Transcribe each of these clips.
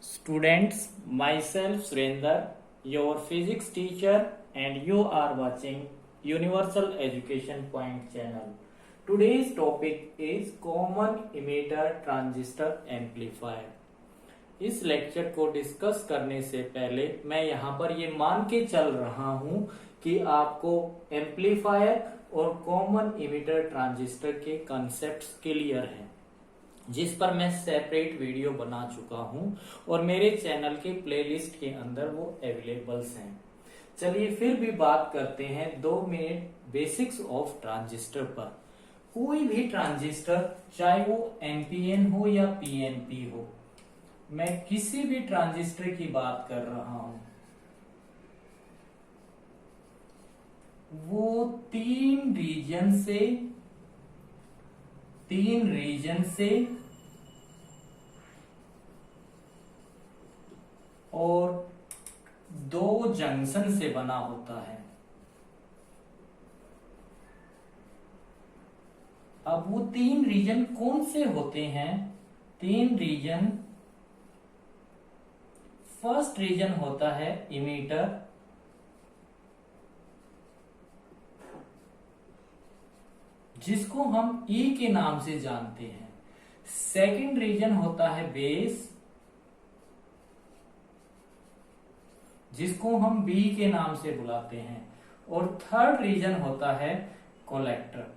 Students, myself Surender, your physics teacher, and you are watching Universal Education Point channel. Today's topic is Common Emitter Transistor Amplifier. इस lecture को discuss करने से पहले मैं यहाँ पर ये मान के चल रहा हूँ कि आपको एम्पलीफायर और कॉमन इमिटर ट्रांजिस्टर के कॉन्सेप्ट्स क्लियर हैं, जिस पर मैं सेपरेट वीडियो बना चुका हूं और मेरे चैनल के प्लेलिस्ट के अंदर वो अवेलेबल्स हैं। चलिए फिर भी बात करते हैं 2 मिनट बेसिक्स ऑफ ट्रांजिस्टर पर। कोई भी ट्रांजिस्टर, चाहे वो एनपीएन हो या पीएनपी हो, मैं किसी भी ट्रांजिस्टर की बात कर रहा हूं, वो तीन रीजन से और 2 जंक्शन से बना होता है। अब वो 3 रीजन कौन से होते हैं? 3 रीजन, फर्स्ट रीजन होता है इमीटर, जिसको हम ई के नाम से जानते हैं। सेकंड रीजन होता है बेस, जिसको हम बी के नाम से बुलाते हैं। और थर्ड रीजन होता है कलेक्टर,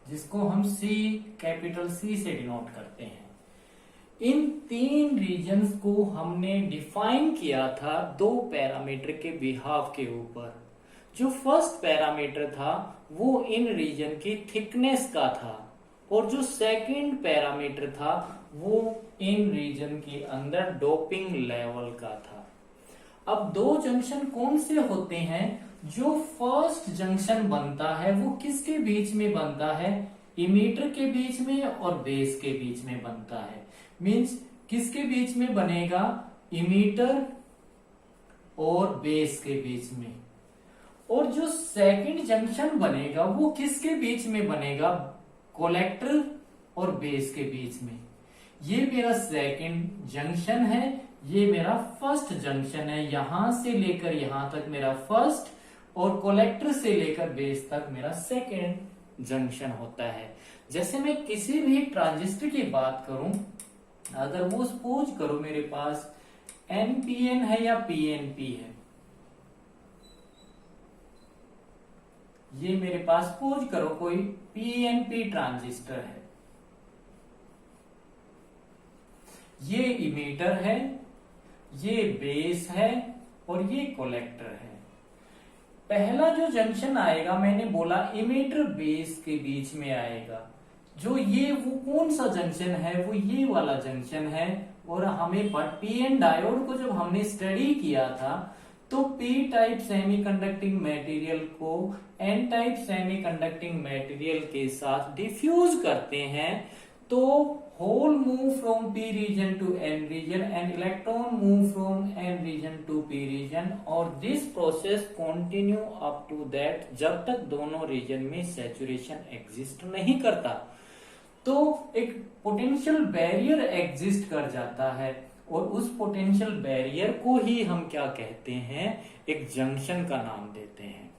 जिसको हम सी, कैपिटल सी से डिनोट करते हैं। इन 3 रीजन्स को हमने डिफाइन किया था 2 पैरामीटर के बिहाव के ऊपर। जो फर्स्ट पैरामीटर था वो इन रीजन की थिकनेस का था, और जो सेकंड पैरामीटर था वो इन रीजन के अंदर डोपिंग लेवल का था। अब 2 जंक्शन कौन से होते हैं? जो फर्स्ट जंक्शन बनता है वो किसके बीच में बनता है? इमीटर के बीच में और बेस के बीच में बनता है। मींस किसके बीच में बनेगा? इमीटर और बेस के बीच में। और जो सेकंड जंक्शन बनेगा वो किसके बीच में बनेगा? कलेक्टर और बेस के बीच में। ये मेरा सेकंड जंक्शन है, ये मेरा फर्स्ट जंक्शन है। यहां से लेकर यहां तक मेरा फर्स्ट, और कलेक्टर से लेकर बेस तक मेरा सेकंड जंक्शन होता है। जैसे मैं किसी भी ट्रांजिस्टर की बात करूं, अगर वो सपोज करो मेरे पास एनपीएन है या पीएनपी है, ये मेरे पास सपोज करो कोई पीएनपी ट्रांजिस्टर है। ये इमीटर है, ये बेस है और ये कलेक्टर है। पहला जो जंक्शन आएगा, मैंने बोला इमीटर बेस के बीच में आएगा। जो ये वो कौन सा जंक्शन है? वो ये वाला जंक्शन है। और हमें पीएन डायोड को जब हमने स्टडी किया था तो पी टाइप सेमीकंडक्टिंग मटेरियल को एन टाइप सेमीकंडक्टिंग मटेरियल के साथ डिफ्यूज करते हैं, तो hole move from P region to N region and electron move from N region to P region, और this process continue up to that, जब तक दोनों रीजन में सैचुरेशन एग्जिस्ट नहीं करता। तो एक पोटेंशियल बैरियर एग्जिस्ट कर जाता है, और उस पोटेंशियल बैरियर को ही हम क्या कहते हैं? एक जंक्शन का नाम देते हैं।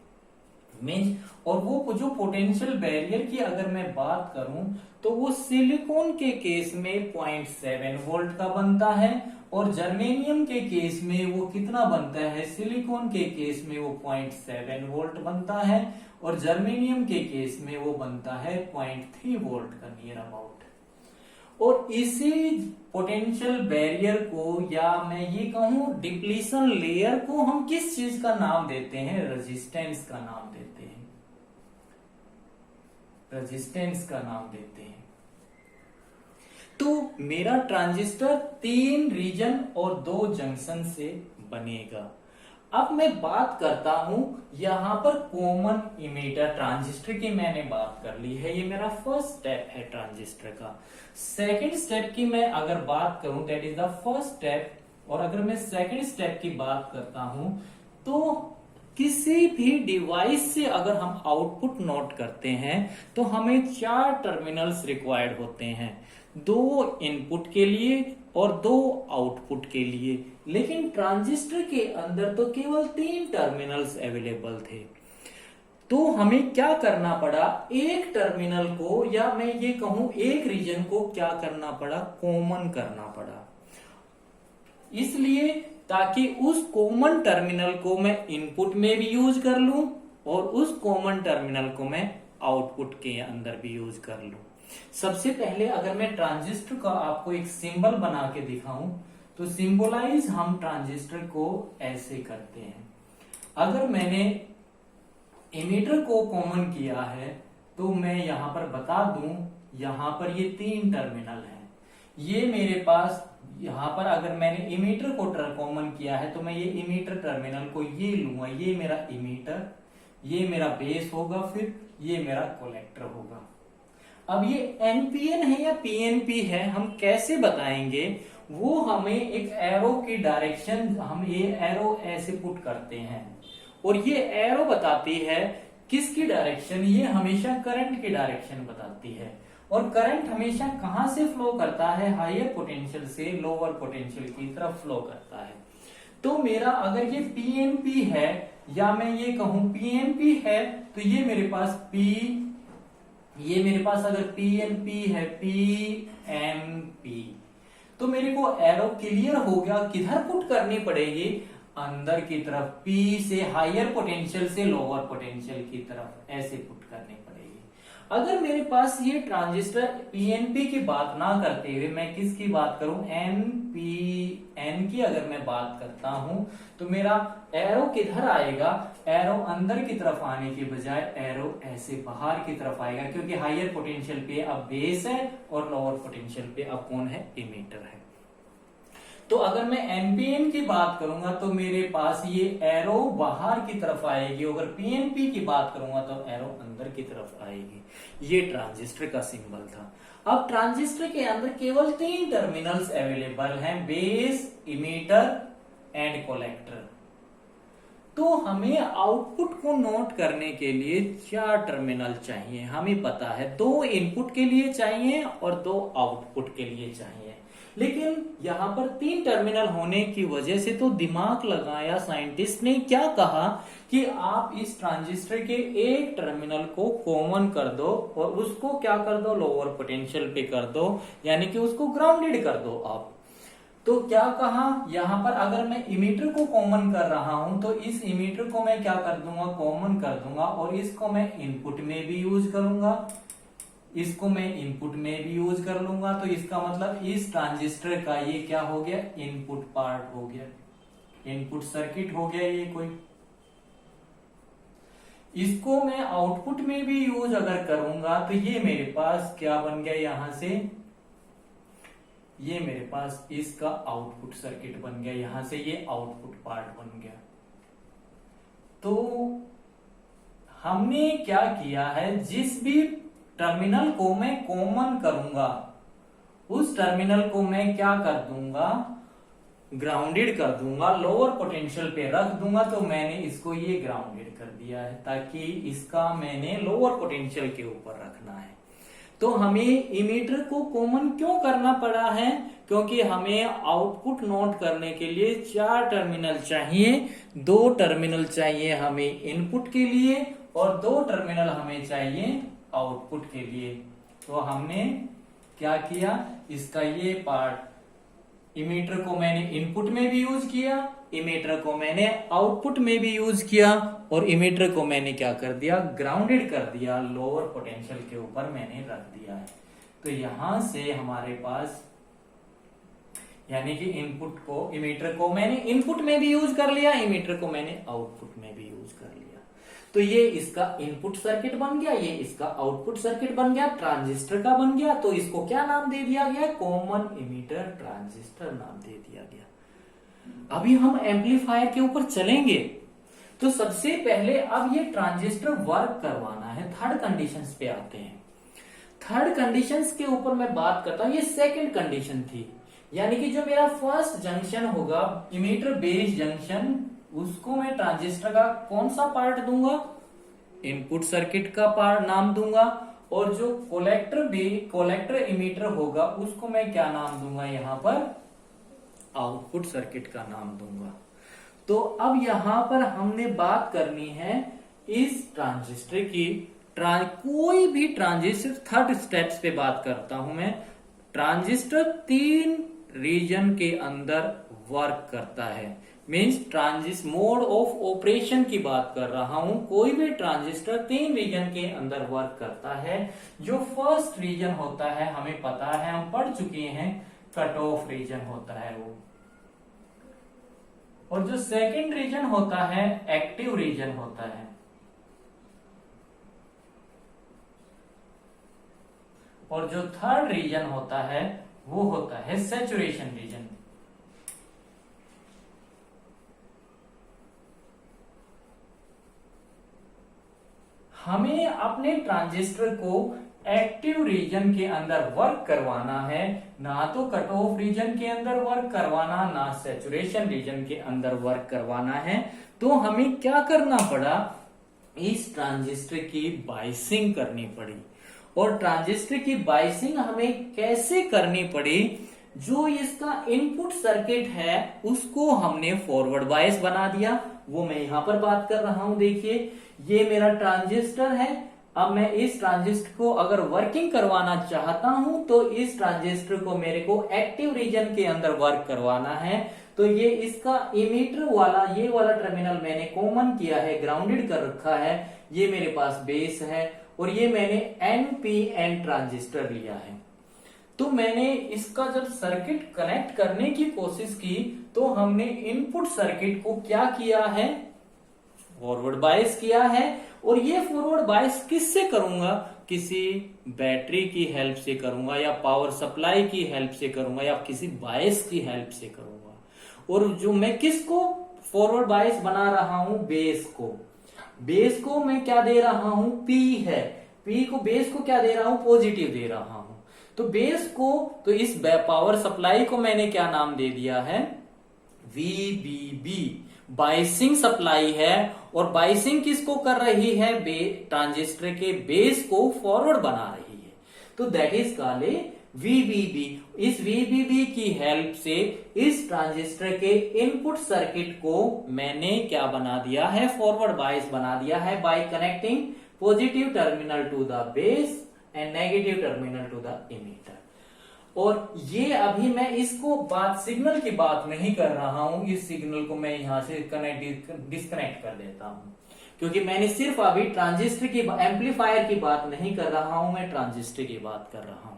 मीन्स, और वो जो पोटेंशियल बैरियर की अगर मैं बात करूं तो वो सिलिकॉन के केस में 0.7 वोल्ट का बनता है, और जर्मेनियम के केस में वो कितना बनता है? सिलिकॉन के केस में वो 0.7 वोल्ट बनता है, और जर्मेनियम के केस में वो बनता है 0.3 वोल्ट का नियर अबाउट। और इसी पोटेंशियल बैरियर को, या मैं ये कहूं डिप्लीशन लेयर को, हम किस चीज का नाम देते हैं? रेजिस्टेंस का नाम देते हैं। रेजिस्टेंस का नाम देते हैं। तो मेरा ट्रांजिस्टर 3 रीजन और 2 जंक्शन से बनेगा। अब मैं बात करता हूं यहां पर कॉमन इमीटर ट्रांजिस्टर की मैंने बात कर ली है। ये मेरा फर्स्ट स्टेप है ट्रांजिस्टर का। सेकंड स्टेप की मैं अगर बात करूं, that is the first step, और अगर मैं सेकंड स्टेप की बात करता हूं तो किसी भी डिवाइस से अगर हम आउटपुट नोट करते हैं तो हमें 4 टर्मिनल्स रिक्वायर्ड होते हैं, 2 इनपुट के लिए और 2 आउटपुट के लिए। लेकिन ट्रांजिस्टर के अंदर तो केवल 3 टर्मिनल्स अवेलेबल थे। तो हमें क्या करना पड़ा, एक टर्मिनल को, या मैं ये कहूं एक रीजन को क्या करना पड़ा, कॉमन करना पड़ा। इसलिए ताकि उस कॉमन टर्मिनल को मैं इनपुट में भी यूज कर लूं और उस कॉमन टर्मिनल को मैं आउटपुट के अंदर भी यूज कर लूं। सबसे पहले अगर मैं ट्रांजिस्टर का आपको एक सिंबल बना के दिखाऊं तो सिंबलाइज हम ट्रांजिस्टर को ऐसे करते हैं। अगर मैंने एमीटर को कॉमन किया है तो मैं यहां पर बता दूं, यहां पर ये 3 टर्मिनल है। ये मेरे पास यहां पर अगर मैंने इमीटर को कॉमन किया है तो मैं ये इमीटर टर्मिनल को ये लूंगा, ये मेरा इमीटर, ये मेरा बेस होगा, फिर ये मेरा कलेक्टर होगा। अब ये एनपीएन है या पीएनपी है हम कैसे बताएंगे, वो हमें एक एरो की डायरेक्शन, हम ये एरो ऐसे पुट करते हैं और ये एरो बताती है किसकी डायरेक्शन, ये हमेशा करंट की डायरेक्शन बताती है। और करंट हमेशा कहां से फ्लो करता है, हायर पोटेंशियल से लोअर पोटेंशियल की तरफ फ्लो करता है। तो मेरा अगर ये पीएनपी है या मैं ये कहूं पीएनपी है तो ये मेरे पास ये मेरे पास अगर पीएनपी है, पीएनपी, तो मेरे को एरो क्लियर हो गया, किधर पुट करनी पड़ेगी, अंदर की तरफ, पी से हायर पोटेंशियल से लोअर पोटेंशियल की तरफ ऐसे पुट करनी पड़ेगी। अगर मेरे पास ये ट्रांजिस्टर पीएनपी की बात ना करते हुए मैं किसकी बात करूं, एनपीएन की अगर मैं बात करता हूं तो मेरा एरो किधर आएगा, एरो अंदर की तरफ आने के बजाय एरो ऐसे बाहर की तरफ आएगा, क्योंकि हायर पोटेंशियल पे अब बेस है और लोअर पोटेंशियल पे अब कौन है, इमीटर है। तो अगर मैं एनपीएन की बात करूंगा तो मेरे पास ये एरो बाहर की तरफ आएगी, अगर पीएनपी की बात करूंगा तो एरो अंदर की तरफ आएगी। ये ट्रांजिस्टर का सिंबल था। अब ट्रांजिस्टर के अंदर केवल 3 टर्मिनल्स अवेलेबल हैं, बेस, इमीटर एंड कलेक्टर। तो हमें आउटपुट को नोट करने के लिए 4 टर्मिनल चाहिए, हमें पता है 2 इनपुट के लिए चाहिए और 2 आउटपुट के लिए चाहिए। लेकिन यहां पर 3 टर्मिनल होने की वजह से तो दिमाग लगाया साइंटिस्ट ने, क्या कहा कि आप इस ट्रांजिस्टर के एक टर्मिनल को कॉमन कर दो और उसको क्या कर दो, लोअर पोटेंशियल पे कर दो, यानी कि उसको ग्राउंडेड कर दो आप। तो क्या कहा, यहां पर अगर मैं इमीटर को कॉमन कर रहा हूं तो इस इमीटर को मैं क्या कर दूंगा, कॉमन कर दूंगा और इसको मैं इनपुट में भी यूज करूंगा, इसको मैं इनपुट में भी यूज कर लूंगा। तो इसका मतलब इस ट्रांजिस्टर का ये क्या हो गया, इनपुट पार्ट हो गया, इनपुट सर्किट हो गया ये कोई। इसको मैं आउटपुट में भी यूज अगर करूंगा तो ये मेरे पास क्या बन गया, यहां से ये मेरे पास इसका आउटपुट सर्किट बन गया, यहां से ये आउटपुट पार्ट बन गया। तो हमने क्या किया है, जिस भी टर्मिनल को मैं कॉमन करूंगा उस टर्मिनल को मैं क्या कर दूंगा, ग्राउंडेड कर दूंगा, लोअर पोटेंशियल पे रख दूंगा। तो मैंने इसको ये ग्राउंडेड कर दिया है ताकि इसका मैंने लोअर पोटेंशियल के ऊपर रखना है। तो हमें इमीटर को कॉमन क्यों करना पड़ा है, क्योंकि हमें आउटपुट नोट करने के लिए 4 टर्मिनल चाहिए, 2 टर्मिनल चाहिए हमें इनपुट के लिए और 2 टर्मिनल हमें चाहिए आउटपुट के लिए। तो हमने क्या किया, इसका ये पार्ट इमीटर को मैंने इनपुट में भी यूज किया, इमीटर को मैंने आउटपुट में भी यूज किया और इमीटर को मैंने क्या कर दिया, ग्राउंडेड कर दिया, लोअर पोटेंशियल के ऊपर मैंने रख दिया है। तो यहां से हमारे पास यानी कि इनपुट को, इमीटर को मैंने इनपुट में भी यूज कर लिया, इमीटर को मैंने आउटपुट में भी यूज कर लिया। तो ये इसका इनपुट सर्किट बन गया, ये इसका आउटपुट सर्किट बन गया, ट्रांजिस्टर का बन गया। तो इसको क्या नाम दे दिया गया, कॉमन इमीटर ट्रांजिस्टर नाम दे दिया गया। अभी हम एम्पलीफायर के ऊपर चलेंगे। तो सबसे पहले अब ये ट्रांजिस्टर वर्क करवाना है, थर्ड कंडीशंस पे आते हैं। थर्ड कंडीशंस के ऊपर मैं बात करता हूं, ये सेकंड कंडीशन थी, यानी कि जो मेरा फर्स्ट जंक्शन होगा इमीटर बेस जंक्शन, उसको मैं ट्रांजिस्टर का कौन सा पार्ट दूंगा, इनपुट सर्किट का पार्ट नाम दूंगा, और जो कोलेक्टर इमीटर होगा उसको मैं क्या नाम दूंगा, यहां पर आउटपुट सर्किट का नाम दूंगा। तो अब यहां पर हमने बात करनी है इस ट्रांजिस्टर की, कोई भी ट्रांजिस्टर थर्ड स्टेप्स पे बात करता हूं मैं। ट्रांजिस्टर 3 रीजन के अंदर वर्क करता है, मीन्स मोड ऑफ ऑपरेशन की बात कर रहा हूं। कोई भी ट्रांजिस्टर 3 रीजन के अंदर वर्क करता है। जो फर्स्ट रीजन होता है हमें पता है, हम पढ़ चुके हैं, कट ऑफ रीजन होता है वो, और जो सेकंड रीजन होता है एक्टिव रीजन होता है, और जो थर्ड रीजन होता है वो होता है सैचुरेशन रीजन। हमें अपने ट्रांजिस्टर को एक्टिव रीजन के अंदर वर्क करवाना है, ना तो कट ऑफ रीजन के अंदर वर्क करवाना, ना सैचुरेशन रीजन के अंदर वर्क करवाना है। तो हमें क्या करना पड़ा, इस ट्रांजिस्टर की बाइसिंग करनी पड़ी। और ट्रांजिस्टर की बाइसिंग हमें कैसे करनी पड़ी, जो इसका इनपुट सर्किट है उसको हमने फॉरवर्ड बायस बना दिया, वो मैं यहां पर बात कर रहा हूं। देखिए ये मेरा ट्रांजिस्टर है, अब मैं इस ट्रांजिस्टर को अगर वर्किंग करवाना चाहता हूं तो इस ट्रांजिस्टर को मेरे को एक्टिव रीजन के अंदर वर्क करवाना है। तो ये इसका इमीटर वाला ये वाला टर्मिनल मैंने कॉमन किया है, ग्राउंडेड कर रखा है, ये मेरे पास बेस है, और ये मैंने एनपीएन ट्रांजिस्टर लिया है। तो मैंने इसका जब सर्किट कनेक्ट करने की कोशिश की तो हमने इनपुट सर्किट को क्या किया है, फॉरवर्ड बायस किया है। और ये फॉरवर्ड बायस किससे करूंगा, किसी बैटरी की हेल्प से करूंगा, या पावर सप्लाई की हेल्प से करूंगा, या किसी बायस की हेल्प से करूंगा। और जो मैं किसको फॉरवर्ड बायस बना रहा हूं, बेस को मैं क्या दे रहा हूं, पी है, बेस को क्या दे रहा हूं, पॉजिटिव दे रहा हूं। तो बेस को, तो इस पावर सप्लाई को मैंने क्या नाम दे दिया है, VBB, बाइसिंग सप्लाई है। और बाइसिंग किसको कर रही है, ट्रांजिस्टर के बेस को फॉरवर्ड बना रही है, तो दैट इज कॉल्ड VBB। इस VBB की हेल्प से इस ट्रांजिस्टर के इनपुट सर्किट को मैंने क्या बना दिया है, फॉरवर्ड बायस बना दिया है, by connecting positive terminal to the base and negative terminal to the emitter. और ये अभी मैं इसको सिग्नल की बात नहीं कर रहा हूं, इस सिग्नल को मैं यहां से डिस्कनेक्ट कर देता हूं, क्योंकि मैंने सिर्फ अभी ट्रांजिस्टर की, एम्पलीफायर की बात नहीं कर रहा हूं, मैं ट्रांजिस्टर की बात कर रहा हूं।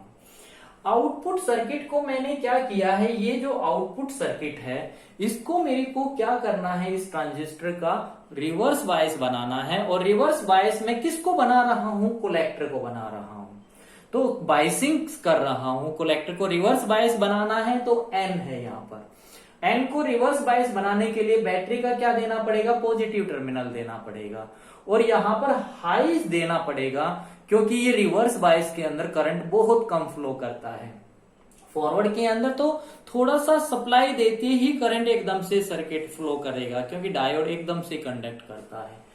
आउटपुट सर्किट को मैंने क्या किया है, ये जो आउटपुट सर्किट है इसको मेरे को क्या करना है, इस ट्रांजिस्टर का रिवर्स बायस बनाना है। और रिवर्स बायस में किसको बना रहा हूं, कलेक्टर को बना रहा हूं। तो बायसिंग कर रहा हूं, कलेक्टर को रिवर्स बायस बनाना है, तो एन है यहां पर। एन को रिवर्स बायस बनाने के लिए बैटरी का क्या देना पड़ेगा, पॉजिटिव टर्मिनल देना पड़ेगा, और यहां पर हाई देना पड़ेगा, क्योंकि ये रिवर्स बायस के अंदर करंट बहुत कम फ्लो करता है। फॉरवर्ड के अंदर तो थोड़ा सा सप्लाई देते ही करंट एकदम से सर्किट फ्लो करेगा, क्योंकि डायोड एकदम से कंडक्ट करता है।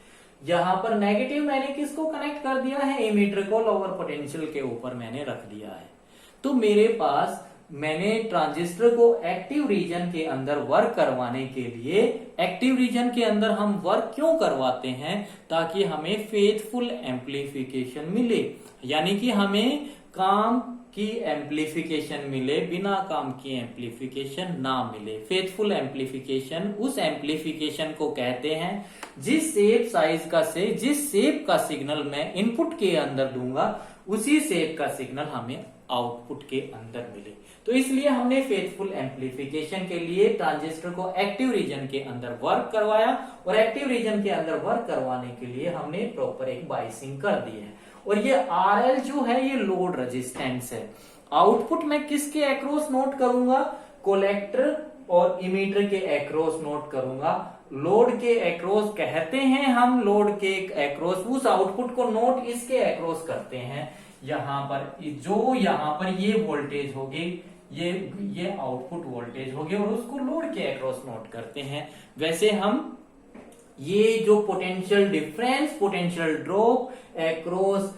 यहां पर नेगेटिव मैंने किसको कनेक्ट कर दिया है, एमीटर को लोअर पोटेंशियल के ऊपर मैंने रख दिया है। तो मेरे पास, मैंने ट्रांजिस्टर को एक्टिव रीजन के अंदर वर्क करवाने के लिए, एक्टिव रीजन के अंदर हम वर्क क्यों करवाते हैं, ताकि हमें फेथफुल एम्प्लीफिकेशन मिले, यानी कि हमें काम की एम्प्लीफिकेशन मिले, बिना काम की एम्प्लीफिकेशन ना मिले। फेथफुल एम्प्लीफिकेशन उस एम्प्लीफिकेशन को कहते हैं जिस शेप का सिग्नल मैं इनपुट के अंदर दूंगा, उसी शेप का सिग्नल हमें आउटपुट के अंदर मिले। तो इसलिए हमने फेथफुल एम्प्लीफिकेशन के लिए ट्रांजिस्टर को एक्टिव रीजन के अंदर वर्क करवाया, और एक्टिव रीजन के अंदर वर्क करवाने के लिए हमने प्रॉपर एक बाइसिंग कर दी है। और ये RL जो है ये लोड रेजिस्टेंस है। आउटपुट में किसके अक्रॉस नोट करूंगा, कोलेक्टर और इमीटर के अक्रॉस नोट करूंगा। लोड के अक्रॉस कहते हैं हम, लोड के अक्रॉस उस आउटपुट को नोट इसके अक्रॉस करते हैं। यहां पर ये वोल्टेज होगी, ये आउटपुट वोल्टेज होगी, और उसको लोड के अक्रॉस नोट करते हैं। वैसे हम ये जो potential difference, potential drop across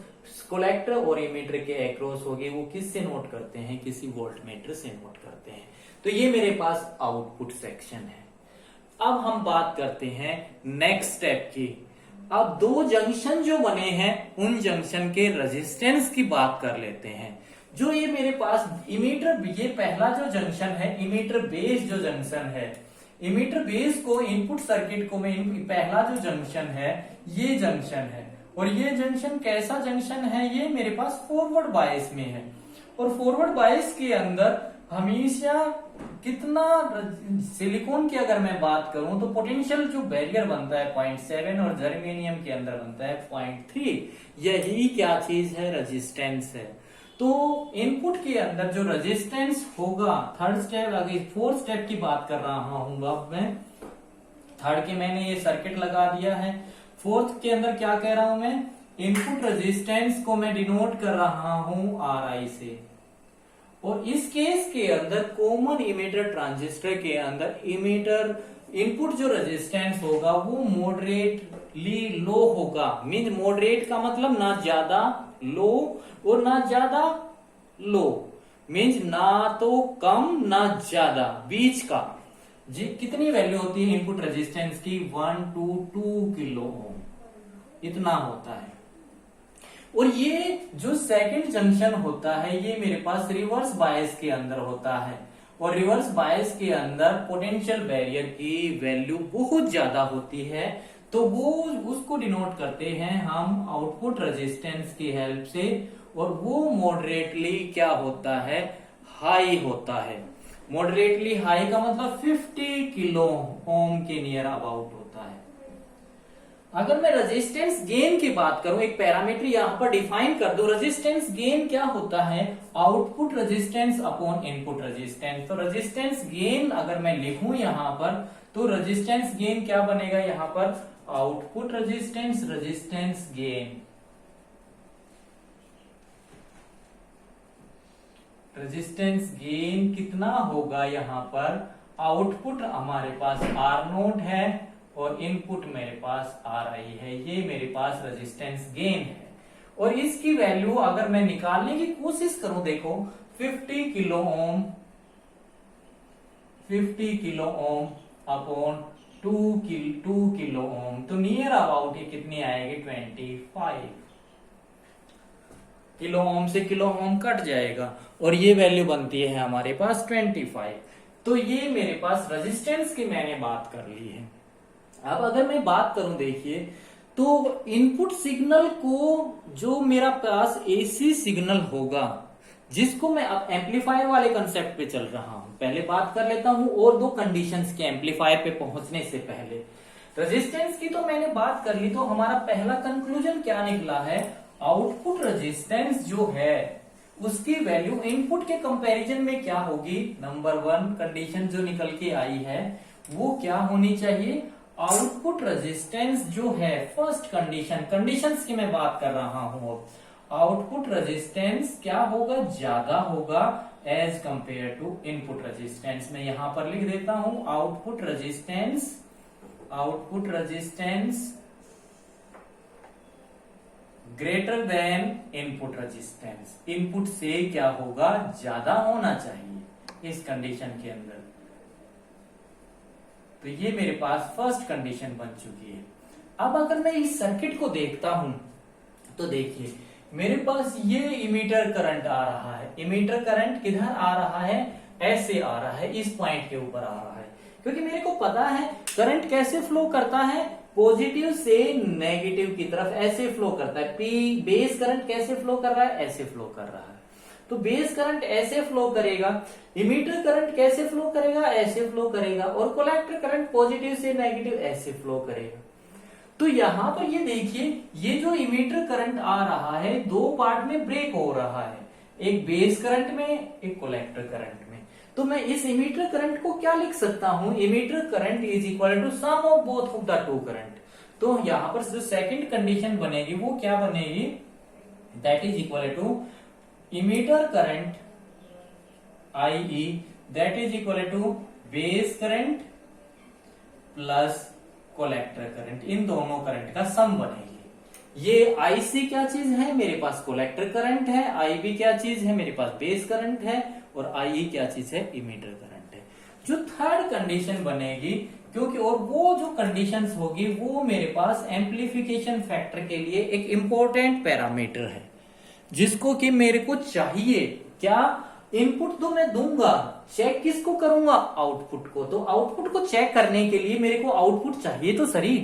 collector और इमीटर के एक्रॉस होगी, वो किससे नोट करते हैं? किसी वोल्टमीटर से नोट करते हैं। तो ये मेरे पास आउटपुट सेक्शन है। अब हम बात करते हैं नेक्स्ट स्टेप की। अब दो जंक्शन जो बने हैं उन जंक्शन के रेजिस्टेंस की बात कर लेते हैं। जो ये मेरे पास इमीटर, ये पहला जो जंक्शन है इमीटर बेस जो जंक्शन है, इमीटर बेस को इनपुट सर्किट को में पहला जो जंक्शन है ये जंक्शन है। और ये जंक्शन कैसा जंक्शन है? ये मेरे पास फॉरवर्ड बायस में है। और फॉरवर्ड बायस के अंदर हमेशा कितना, सिलिकॉन की अगर मैं बात करूं तो पोटेंशियल जो बैरियर बनता है 0.7 और जर्मेनियम के अंदर बनता है 0.3। यही क्या चीज है? रेजिस्टेंस है। तो इनपुट के अंदर जो रेजिस्टेंस होगा, थर्ड स्टेप आगे, फोर्थ स्टेप की बात कर रहा हूं अब मैं। थर्ड के मैंने ये सर्किट लगा दिया है। फोर्थ के अंदर क्या कह रहा हूं मैं? इनपुट रेजिस्टेंस को मैं डिनोट कर रहा हूं RI से। और इस केस के अंदर कॉमन इमीटर ट्रांजिस्टर के अंदर इमीटर इनपुट जो रेजिस्टेंस होगा वो मॉडरेटली लो होगा। मीन मॉडरेट का मतलब ना ज्यादा लो और ना ज्यादा लो, मीन्स ना तो कम ना ज्यादा, बीच का। जी कितनी वैल्यू होती है इनपुट रेजिस्टेंस की? 1 to 2 किलो ओम, इतना होता है। और ये जो सेकंड जंक्शन होता है ये मेरे पास रिवर्स बायस के अंदर होता है। और रिवर्स बायस के अंदर पोटेंशियल बैरियर की वैल्यू बहुत ज्यादा होती है, तो वो उसको डिनोट करते हैं हम आउटपुट रेजिस्टेंस की हेल्प से। और वो मॉडरेटली क्या होता है? हाई होता है। मॉडरेटली हाई का मतलब 50 किलो ओम के नियर अबाउट होता है। अगर मैं रेजिस्टेंस गेन की बात करूं, एक पैरामीटर यहां पर डिफाइन कर दूं, रेजिस्टेंस गेन क्या होता है? Output resistance upon input resistance. तो रेजिस्टेंस गेन अगर मैं लिखूं यहां पर, तो रेजिस्टेंस गेन क्या बनेगा यहां पर? Output resistance, resistance gain. Resistance gain कितना होगा यहां पर? आउटपुट हमारे पास R0 है और इनपुट मेरे पास RI है। ये मेरे पास रेजिस्टेंस गेन है। और इसकी वैल्यू अगर मैं निकालने की कोशिश करूं, देखो 50 kilo ohm, 50 kilo ohm upon 2 kilo ohm, तो नियर अबाउट ये कितनी आएगी? 25 किलो ओम से किलो ओम कट जाएगा और ये वैल्यू बनती है हमारे पास 25। तो ये मेरे पास रेजिस्टेंस की मैंने बात कर ली है। अब अगर मैं बात करूं, देखिए, तो इनपुट सिग्नल को जो मेरा पास AC सिग्नल होगा, जिसको मैं अब एम्पलीफायर वाले कंसेप्ट पे चल रहा हूं, पहले बात कर लेता हूं और दो कंडीशंस के एम्पलीफायर पे पहुंचने से पहले। रेजिस्टेंस की तो मैंने बात कर ली, तो हमारा पहला कंक्लूजन क्या निकला है? आउटपुट रेजिस्टेंस जो है उसकी वैल्यू इनपुट के कंपैरिजन में क्या होगी? नंबर 1 कंडीशन जो निकल के आई है वो क्या होनी चाहिए? आउटपुट रेजिस्टेंस जो है, फर्स्ट कंडीशन, कंडीशंस की मैं बात कर रहा हूं, आउटपुट रेजिस्टेंस क्या होगा? ज्यादा होगा as compare to input resistance. मैं यहां पर लिख देता हूं output resistance, output resistance greater than input resistance. Input से क्या होगा? ज्यादा होना चाहिए इस कंडीशन के अंदर। तो ये मेरे पास फर्स्ट कंडीशन बन चुकी है। अब अगर मैं इस सर्किट को देखता हूं तो देखिए मेरे पास ये इमीटर करंट आ रहा है। इमीटर करंट किधर आ रहा है? ऐसे आ रहा है, इस पॉइंट के ऊपर आ रहा है, क्योंकि मेरे को पता है करंट कैसे फ्लो करता है, पॉजिटिव से नेगेटिव की तरफ ऐसे फ्लो करता है। बेस करंट कैसे फ्लो कर रहा है? ऐसे फ्लो कर रहा है। तो बेस करंट ऐसे फ्लो करेगा, इमीटर करंट कैसे फ्लो करेगा? ऐसे फ्लो करेगा। और कलेक्टर करंट पॉजिटिव से नेगेटिव ऐसे फ्लो करेगा। तो यहां पर ये देखिए, ये जो इमीटर करंट आ रहा है दो पार्ट में ब्रेक हो रहा है, एक बेस करंट में, एक कलेक्टर करंट में। तो मैं इस इमीटर करंट को क्या लिख सकता हूं? Emitter current is equal to sum of both of the two current. तो यहां पर जो सेकंड कंडीशन बनेगी वो क्या बनेगी? That is equal to emitter current IE that is equal to base current plus collector current, इन दोनों करंट का सम बनेगी। ये IC क्या चीज है, मेरे पास कोलेक्टर करंट है, IB क्या चीज है, मेरे पास बेस करंट है, और IE क्या चीज है, इमीटर करंट है। जो थर्ड कंडीशन बनेगी, क्योंकि और वो जो कंडीशंस होगी वो मेरे पास एम्प्लीफिकेशन फैक्टर के लिए एक इंपॉर्टेंट पैरामीटर है, जिसको कि मेरे को चाहिए क्या, इनपुट तो मैं दूंगा, चेक किसको करूंगा, आउटपुट को। तो आउटपुट को चेक करने के लिए मेरे को आउटपुट चाहिए तो सही,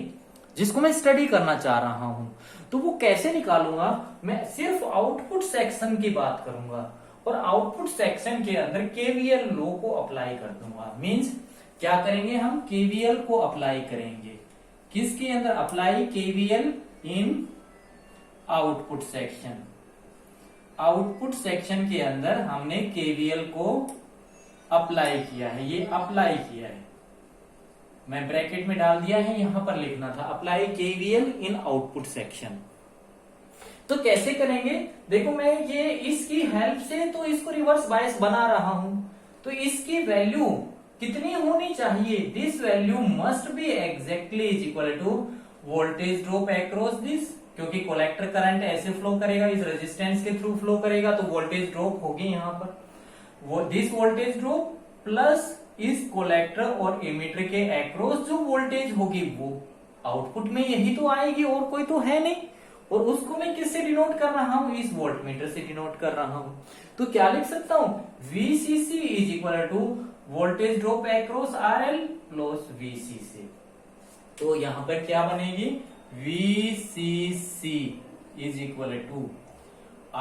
जिसको मैं स्टडी करना चाह रहा हूं। तो वो कैसे निकालूंगा, मैं सिर्फ आउटपुट सेक्शन की बात करूंगा और आउटपुट सेक्शन के अंदर केवीएल लॉ को अप्लाई कर दूंगा। मींस क्या करेंगे, हम केवीएल को अप्लाई करेंगे, किसके अंदर अप्लाई, केवीएल इन आउटपुट सेक्शन। आउटपुट सेक्शन के अंदर हमने केवीएल को अप्लाई किया है, ये अप्लाई किया है, मैं ब्रैकेट में डाल दिया है, यहां पर लिखना था अप्लाई केवीएल इन आउटपुट सेक्शन। तो कैसे करेंगे, देखो मैं ये इसकी हेल्प से तो इसको रिवर्स बायस बना रहा हूं, तो इसकी वैल्यू कितनी होनी चाहिए, this value must be exactly is equal to voltage drop across this, क्योंकि कोलेक्टर करंट ऐसे फ्लो करेगा, इस रेजिस्टेंस के थ्रू फ्लो करेगा, तो वोल्टेज ड्रॉप होगी यहां पर, वो दिस वोल्टेज ड्रॉप प्लस इस कोलेक्टर और एमीटर के अक्रॉस जो वोल्टेज होगी वो आउटपुट में यही तो आएगी, और कोई तो है नहीं। और उसको मैं किससे डिनोट कर रहा हूं, इस वोल्टमीटर से डिनोट कर रहा हूं। तो क्या लिख सकता हूं, VCC is equal to voltage drop across RL plus VCC। तो यहां पर क्या बनेगी, VCC is equal to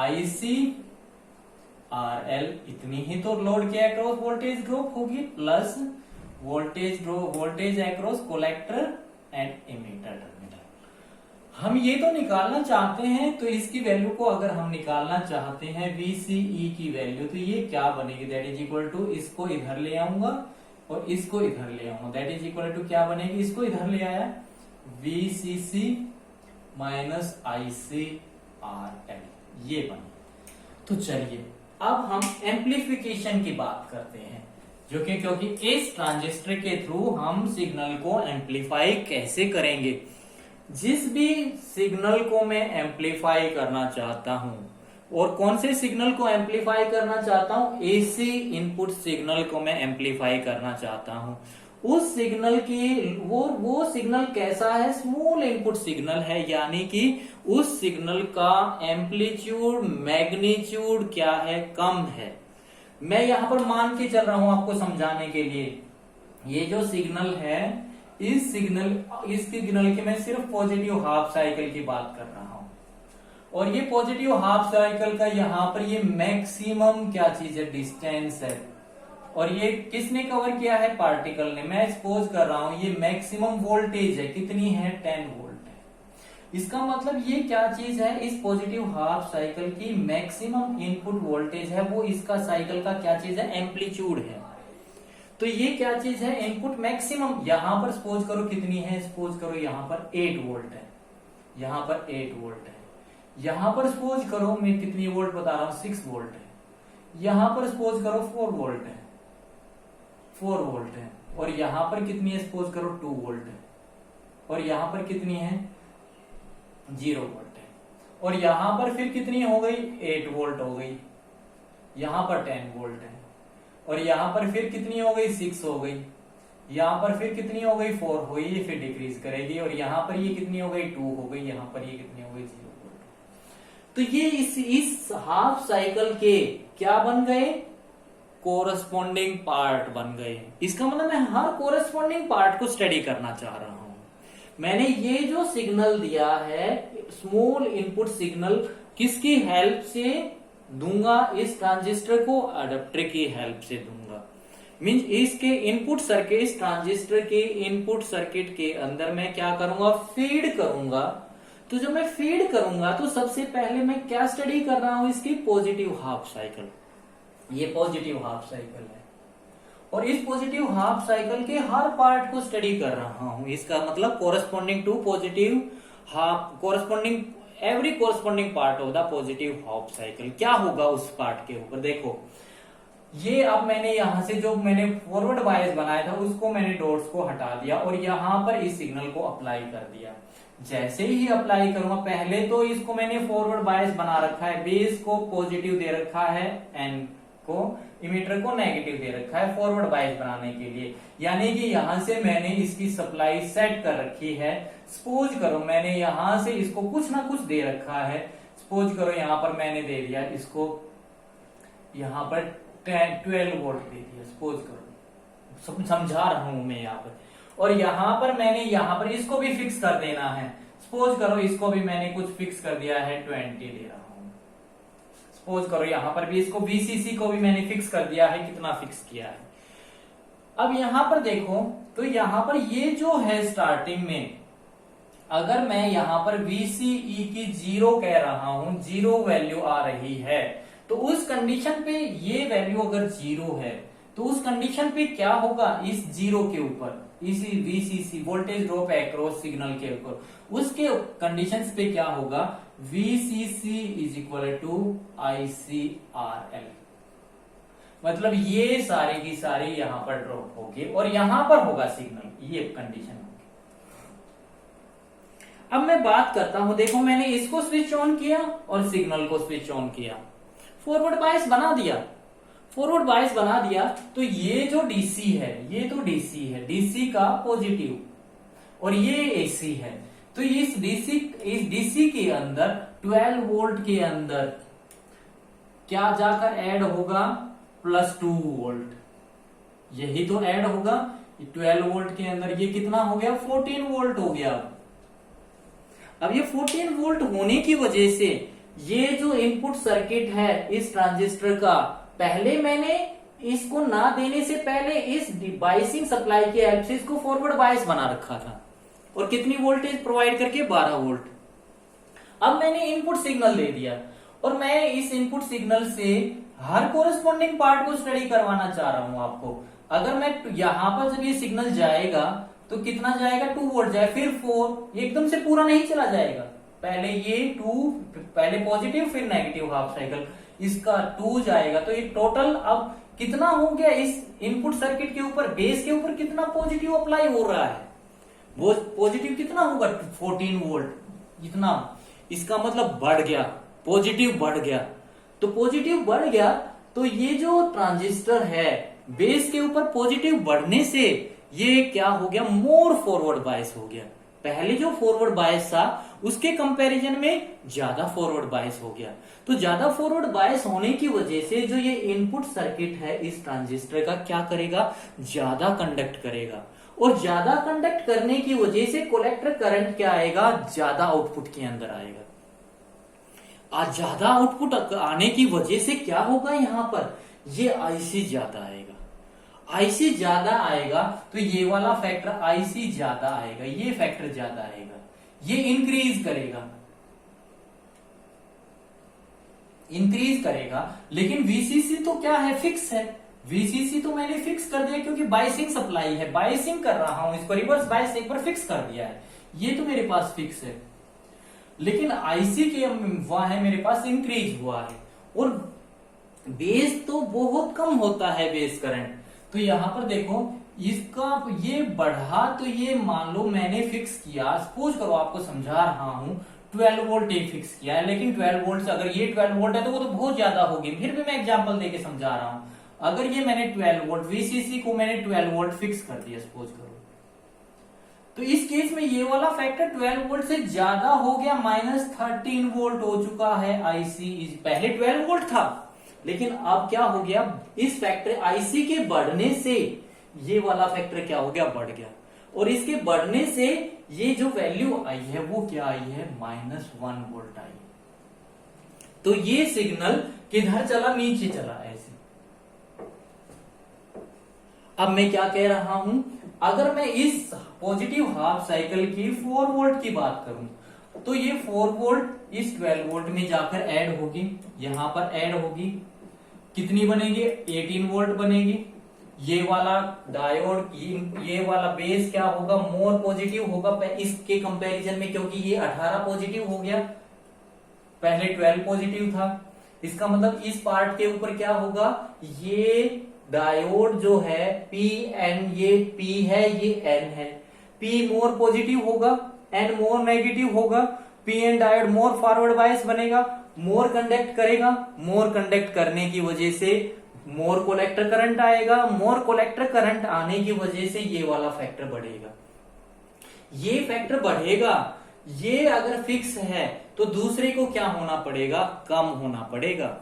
IC RL, इतनी ही तो लोड के अक्रॉस वोल्टेज ड्रॉप होगी, plus voltage across collector and emitter terminal. हम ये तो निकालना चाहते हैं, तो इसकी वैल्यू को अगर हम निकालना चाहते हैं VCE की वैल्यू, तो ये क्या बनेगी, दैट इज इक्वल टू, इसको इधर ले आऊंगा और इसको इधर ले आऊंगा, दैट इज इक्वल टू क्या बनेगी, इसको इधर ले आया, VCC माइनस ICRL, ये बने। तो चलिए अब हम एम्प्लीफिकेशन की बात करते हैं, जो कि क्योंकि इस ट्रांजिस्टर के थ्रू हम सिग्नल को एम्प्लीफाई कैसे करेंगे। जिस भी सिग्नल को मैं एम्प्लीफाई करना चाहता हूं, और कौन से सिग्नल को एम्प्लीफाई करना चाहता हूं, AC इनपुट सिग्नल को मैं एम्प्लीफाई करना चाहता हूं, उस सिग्नल की वो सिग्नल कैसा है, स्मॉल इनपुट सिग्नल है, यानी कि उस सिग्नल का एम्पलीट्यूड मैग्नीट्यूड क्या है, कम है। मैं यहां पर मान के चल रहा हूं आपको समझाने के लिए, ये जो सिग्नल है, इस सिग्नल की मैं सिर्फ पॉजिटिव हाफ साइकिल की बात कर रहा हूं, और ये पॉजिटिव हाफ साइकिल का यहां पर ये मैक्सिमम क्या चीज है, डिस्टेंस है, और ये किसने कवर किया है, पार्टिकल ने। मैं एक्सपोज कर रहा हूं, ये मैक्सिमम वोल्टेज है, कितनी है, 10 वोल्ट है। इसका मतलब ये क्या चीज है, इस पॉजिटिव हाफ साइकिल की मैक्सिमम इनपुट वोल्टेज है, वो इसका साइकिल का क्या चीज है, एम्पलीट्यूड है। तो ये क्या चीज है, इनपुट मैक्सिमम। यहां पर सपोज करो कितनी है, सपोज करो यहां पर 8 वोल्ट है, यहां पर 8 वोल्ट है, यहां पर सपोज करो मैं कितनी वोल्ट बता रहा हूं, 6 वोल्ट है, यहां पर सपोज करो 4 वोल्ट है, 4 वोल्ट है, और यहां पर कितनी है, सपोज करो 2 वोल्ट है, और यहां पर कितनी है, 0 वोल्ट है, और यहां पर फिर कितनी हो गई, 8 वोल्ट हो गई, यहां पर 10 वोल्ट है, और यहां पर फिर कितनी हो गई, 6 हो गई, यहां पर फिर कितनी हो गई, 4 हो गई, ये फिर डिक्रीज करेगी, और यहां पर ये कितनी हो गई, 2 हो गई, यहां पर ये कितनी हो गई, 0 वोल्ट। तो ये इस हाफ साइकिल के क्या बन गए, कोरस्पॉन्डिंग पार्ट बन गए। इसका मतलब मैं हर कोरस्पॉन्डिंग पार्ट को स्टडी करना चाह रहा हूं। मैंने ये जो सिग्नल दिया है, स्मॉल इनपुट सिग्नल, किसकी हेल्प से दूंगा, इस ट्रांजिस्टर को अडेप्टर की हेल्प से दूंगा। मींस इसके इनपुट सर्किट, इस ट्रांजिस्टर के इनपुट सर्किट के अंदर मैं क्या करूंगा, फीड करूंगा। तो जब मैं फीड करूंगा तो सबसे पहले मैं क्या स्टडी कर रहा हूं, इसकी पॉजिटिव हाफ साइकिल। ये पॉजिटिव हाफ साइकिल है, और इस पॉजिटिव हाफ साइकिल के हर पार्ट को स्टडी कर रहा हूं। इसका मतलब corresponding to positive half, corresponding every corresponding part of the positive half cycle. क्या होगा उस पार्ट के ऊपर, देखो ये अब मैंने यहां से जो मैंने फॉरवर्ड बायस बनाया था उसको मैंने डॉट्स को हटा दिया और यहां पर इस सिग्नल को अप्लाई कर दिया। जैसे ही अप्लाई करूंगा, पहले तो इसको मैंने फॉरवर्ड बायस बना रखा है, बेस को पॉजिटिव दे रखा है, एंड को इमीटर को नेगेटिव दे रखा है फॉरवर्ड बायस बनाने के लिए। यानी कि यहां से मैंने इसकी सप्लाई सेट कर रखी है। सपोज करो मैंने यहां से इसको कुछ ना कुछ दे रखा है। सपोज करो यहां पर मैंने दे दिया इसको, यहां पर 12 वोल्ट दे दिया, सपोज करो, समझा रहा हूं मैं यहां पर। और यहां पर मैंने यहां पर इसको भी फिक्स कर देना है। सपोज करो इसको भी मैंने कुछ फिक्स कर दिया है, 20 दे रहा हूं। सपोज करो यहां पर भी इसको VCC को भी मैंने फिक्स कर दिया है। कितना फिक्स किया है? अब यहां पर देखो तो यहां पर ये जो है स्टार्टिंग में, अगर मैं यहां पर VCE की 0 कह रहा हूं, 0 वैल्यू आ रही है, तो उस कंडीशन पे ये वैल्यू अगर 0 है तो उस कंडीशन पे क्या होगा? इस 0 के ऊपर, इसी VCC voltage drop across signal के ऊपर, उसके कंडीशंस पे क्या होगा? VCC is equal to ICRL। मतलब ये सारी की सारी यहां पर ड्रॉप होगी और यहां पर होगा सिग्नल, ये कंडीशन होगी। अब मैं बात करता हूं, देखो मैंने इसको स्विच ऑन किया और सिग्नल को स्विच ऑन किया, फॉरवर्ड बायस बना दिया। फॉरवर्ड बायस बना दिया तो ये जो डीसी है, ये तो डीसी है, डीसी का पॉजिटिव, और ये एसी है। तो इस डीसी के अंदर 12 वोल्ट के अंदर क्या जाकर ऐड होगा? +2 वोल्ट। यही तो ऐड होगा 12 वोल्ट के अंदर। ये कितना हो गया? 14 वोल्ट हो गया। अब ये 14 वोल्ट होने की वजह से ये जो इनपुट सर्किट है इस ट्रांजिस्टर का, पहले मैंने इसको ना देने से पहले इस बायसिंग सप्लाई की हेल्प से इसको फॉरवर्ड बायस बना रखा था और कितनी वोल्टेज प्रोवाइड करके? 12 वोल्ट। अब मैंने इनपुट सिग्नल दे दिया और मैं इस इनपुट सिग्नल से हर कोरेस्पॉन्डिंग पार्ट को स्टडी करवाना चाह रहा हूं आपको। अगर मैं यहां पर जब ये सिग्नल जाएगा तो कितना जाएगा? 2 वोल्ट जाए, फिर 4, एकदम से पूरा नहीं चला जाएगा। पहले ये 2, पहले पॉजिटिव फिर नेगेटिव हाफ साइकिल, इसका 2 जाएगा। तो ये टोटल अब कितना हो गया? इस इनपुट सर्किट के ऊपर, बेस के ऊपर कितना पॉजिटिव अप्लाई हो रहा है? वो पॉजिटिव कितना होगा? 14 वोल्ट। इतना, इसका मतलब बढ़ गया, पॉजिटिव बढ़ गया। तो पॉजिटिव बढ़ गया तो ये जो ट्रांजिस्टर है बेस के ऊपर पॉजिटिव बढ़ने से ये क्या हो गया? मोर फॉरवर्ड बायस हो गया। पहले जो फॉरवर्ड बायस था उसके कंपैरिजन में ज्यादा फॉरवर्ड बायस हो गया। तो ज्यादा फॉरवर्ड बायस होने की वजह से जो ये इनपुट सर्किट है इस ट्रांजिस्टर का क्या करेगा? ज्यादा कंडक्ट करेगा, और ज्यादा कंडक्ट करने की वजह से कलेक्टर करंट क्या आएगा? ज्यादा आउटपुट के अंदर आएगा। आज ज्यादा आउटपुट आने की वजह से क्या होगा? यहां पर ये आईसी ज्यादा आएगा। आईसी ज्यादा आएगा तो ये वाला फैक्टर आईसी ज्यादा आएगा, ये फैक्टर ज्यादा आएगा, ये इंक्रीज करेगा। लेकिन वीसीसी तो क्या है? फिक्स है। वीसीसी तो मैंने फिक्स कर दिया क्योंकि बायसिंग सप्लाई है, बायसिंग कर रहा हूं, इसको रिवर्स बायस एक बार फिक्स कर दिया है, ये तो मेरे पास फिक्स है। लेकिन आईसी के वहां है मेरे पास इंक्रीज हुआ है, और बेस तो बहुत कम होता है बेस करंट। तो यहां पर देखो इसका ये बढ़ा, तो ये मान लो मैंने फिक्स किया, सपोज करो आपको समझा रहा हूं 12 वोल्ट एक फिक्स किया है, लेकिन 12 वोल्ट से अगर ये 12 वोल्ट है तो वो तो बहुत ज्यादा होगी। फिर भी मैं एग्जांपल देके समझा रहा हूं। अगर ये मैंने 12 वोल्ट वीसीसी को मैंने 12 वोल्ट फिक्स कर दिया सपोज करो, तो इस केस में ये वाला फैक्टर 12 वोल्ट से ज्यादा हो गया, -13 वोल्ट हो चुका है। आईसी पहले 12 वोल्ट था, लेकिन अब क्या हो गया? इस फैक्टर आईसी के बढ़ने से ये वाला फैक्टर क्या हो गया? बढ़ गया, और इसके बढ़ने से ये जो वैल्यू आई है वो क्या आई है? -1 वोल्ट आई। तो ये सिग्नल किधर चला? नीचे चला ऐसे। अब मैं क्या कह रहा हूं? अगर मैं इस पॉजिटिव हाफ साइकिल की 4 वोल्ट की बात करूं तो ये 4 वोल्ट इस 12 वोल्ट में जाकर ऐड होगी, यहां पर ऐड होगी, कितनी बनेगी? 18 वोल्ट बनेगी। ये वाला डायोड, ये वाला बेस क्या होगा? मोर पॉजिटिव होगा इसके कंपैरिजन में, क्योंकि ये 18 पॉजिटिव हो गया, पहले 12 पॉजिटिव था। इसका मतलब इस पार्ट के ऊपर क्या होगा, ये डायोड जो है पी एन, ये पी है ये एन है, पी मोर पॉजिटिव होगा एन मोर नेगेटिव होगा, P N diode more forward bias बनेगा, मोर कंडक्ट करेगा, मोर कंडक्ट करने की वजह से मोर कोलेक्टर करंट आएगा, मोर कोलेक्टर करंट आने की वजह से ये वाला फैक्टर बढ़ेगा, ये फैक्टर बढ़ेगा। ये अगर फिक्स है तो दूसरे को क्या होना पड़ेगा, कम होना पड़ेगा।